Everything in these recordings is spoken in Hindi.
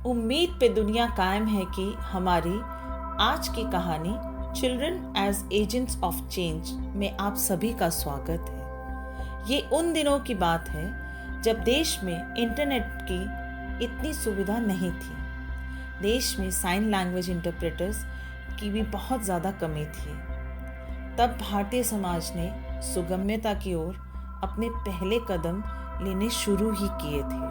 उम्मीद पे दुनिया कायम है कि हमारी आज की कहानी children as agents of change में आप सभी का स्वागत है। ये उन दिनों की बात है जब देश में इंटरनेट की इतनी सुविधा नहीं थी। देश में साइन लैंग्वेज इंटरप्रेटर्स की भी बहुत ज़्यादा कमी थी। तब भारतीय समाज ने सुगम्यता की ओर अपने पहले कदम लेने शुरू ही किए थे।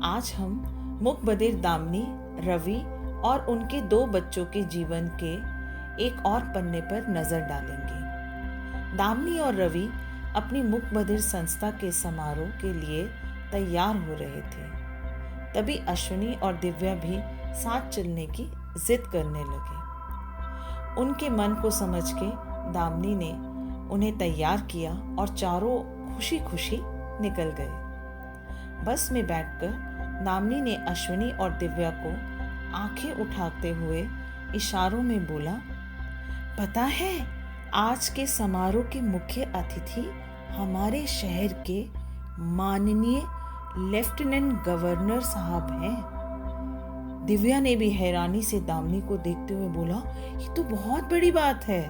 आज हम मूक बधिर दामिनी, रवि और उनके 2 बच्चों के जीवन के एक और पन्ने पर नजर डालेंगे। दामिनी और रवि अपनी मूक बधिर संस्था के समारोह के लिए तैयार हो रहे थे। तभी अश्विनी और दिव्या भी साथ चलने की जिद करने लगे। उनके मन को समझ के दामिनी ने उन्हें तैयार किया और चारों खुशी खुशी निकल गए। बस में बैठकर दामिनी ने अश्विनी और दिव्या को आंखें उठाते हुए इशारों में बोला, पता है आज के समारोह के मुख्य अतिथि हमारे शहर के माननीय लेफ्टिनेंट गवर्नर साहब हैं। दिव्या ने भी हैरानी से दामिनी को देखते हुए बोला, ये तो बहुत बड़ी बात है।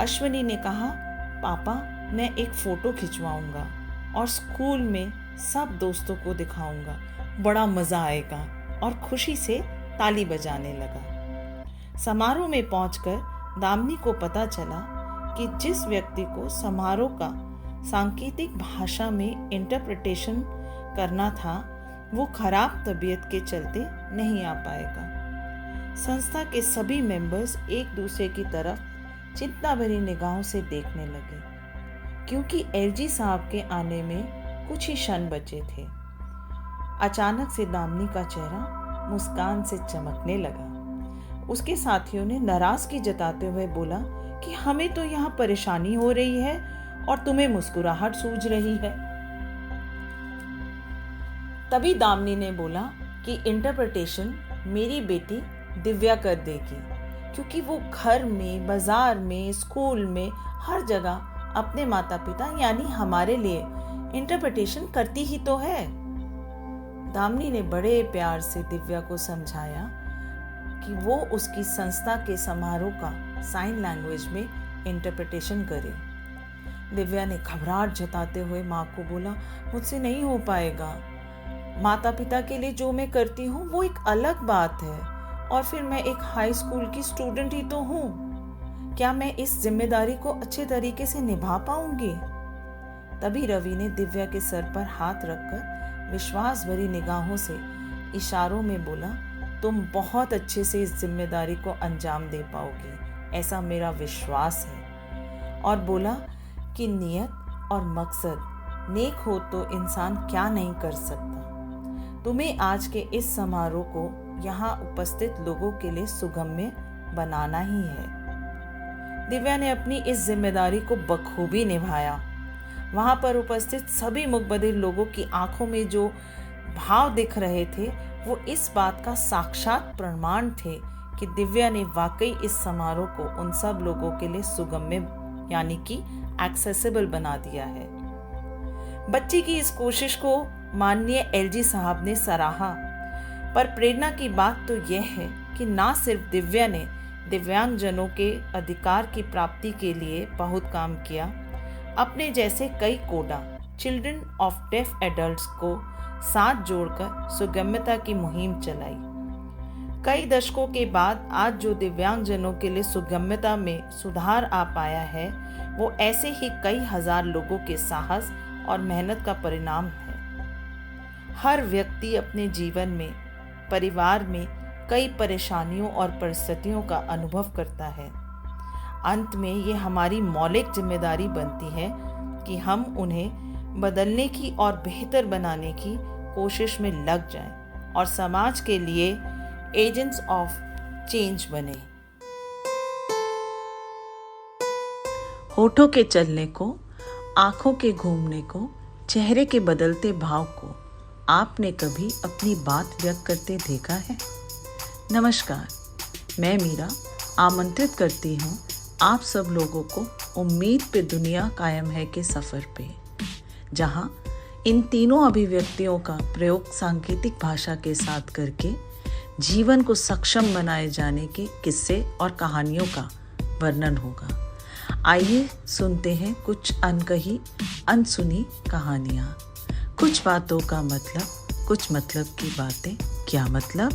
अश्विनी ने कहा, पापा मैं एक फोटो खिंचवाऊंगा और स्कूल में सब दोस्तों को दिखाऊंगा, बड़ा मजा आएगा, और खुशी से ताली बजाने लगा। समारोह में पहुंचकर दामिनी को पता चला कि जिस व्यक्ति को समारोह का सांकेतिक भाषा में इंटरप्रिटेशन करना था वो खराब तबीयत के चलते नहीं आ पाएगा। संस्था के सभी मेंबर्स एक दूसरे की तरफ चिंता भरी निगाहों से देखने लगे, क्योंकि एलजी साहब के आने में कुछ ही क्षण बचे थे। अचानक से दामिनी का चेहरा मुस्कान से चमकने लगा। उसके साथियों ने नाराजगी जताते हुए बोला कि हमें तो यहाँ परेशानी हो रही है और तुम्हें मुस्कुराहट सूझ रही है। तभी दामिनी ने बोला कि इंटरप्रिटेशन मेरी बेटी दिव्या कर देगी, क्योंकि वो घर में, बाजार में, स्कूल में, हर जगह अपने माता पिता यानी हमारे लिए इंटरप्रिटेशन करती ही तो है। दामिनी ने बड़े प्यार से दिव्या को समझाया कि वो उसकी संस्था के समारोह का साइन लैंग्वेज में इंटरप्रिटेशन करे। दिव्या ने घबराहट जताते हुए माँ को बोला, मुझसे नहीं हो पाएगा। माता पिता के लिए जो मैं करती हूँ वो एक अलग बात है, और फिर मैं एक हाई स्कूल की स्टूडेंट ही तो हूँ। क्या मैं इस जिम्मेदारी को अच्छे तरीके से निभा पाऊंगी? तभी रवि ने दिव्या के सर पर हाथ रखकर विश्वास भरी निगाहों से इशारों में बोला, तुम बहुत अच्छे से इस जिम्मेदारी को अंजाम दे पाओगी, ऐसा मेरा विश्वास है। और बोला कि नियत और मकसद नेक हो तो इंसान क्या नहीं कर सकता। तुम्हें आज के इस समारोह को यहाँ उपस्थित लोगों के लिए सुगम्य बनाना ही है। दिव्या ने अपनी इस जिम्मेदारी को बखूबी निभाया। वहां पर उपस्थित सभी मूक बधिर लोगों की आंखों में जो भाव दिख रहे थे वो इस बात का साक्षात प्रमाण थे कि दिव्या ने वाकई इस समारोह को उन सब लोगों के लिए सुगम्य यानी कि एक्सेसिबल बना दिया है। बच्ची की इस कोशिश को माननीय एलजी साहब ने सराहा, पर प्रेरणा की बात तो यह है कि ना सिर्फ दिव्या ने दिव्यांगजनों के अधिकार की प्राप्ति के लिए बहुत काम किया, अपने जैसे कई कोडा चिल्ड्रन ऑफ डेफ एडल्ट्स को साथ जोड़कर सुगम्यता की मुहिम चलाई। कई दशकों के बाद आज जो दिव्यांगजनों के लिए सुगम्यता में सुधार आ पाया है वो ऐसे ही कई हजार लोगों के साहस और मेहनत का परिणाम है। हर व्यक्ति अपने जीवन में, परिवार में कई परेशानियों और परिस्थितियों का अनुभव करता है। अंत में ये हमारी मौलिक जिम्मेदारी बनती है कि हम उन्हें बदलने की और बेहतर बनाने की कोशिश में लग जाएं और समाज के लिए एजेंट्स ऑफ चेंज बने। होठों के चलने को, आंखों के घूमने को, चेहरे के बदलते भाव को आपने कभी अपनी बात व्यक्त करते देखा है? नमस्कार, मैं मीरा आमंत्रित करती हूँ आप सब लोगों को उम्मीद पे दुनिया कायम है के सफ़र पे, जहाँ इन तीनों अभिव्यक्तियों का प्रयोग सांकेतिक भाषा के साथ करके जीवन को सक्षम बनाए जाने के किस्से और कहानियों का वर्णन होगा। आइए सुनते हैं कुछ अनकही अनसुनी कहानियाँ। कुछ बातों का मतलब, कुछ मतलब की बातें। क्या मतलब?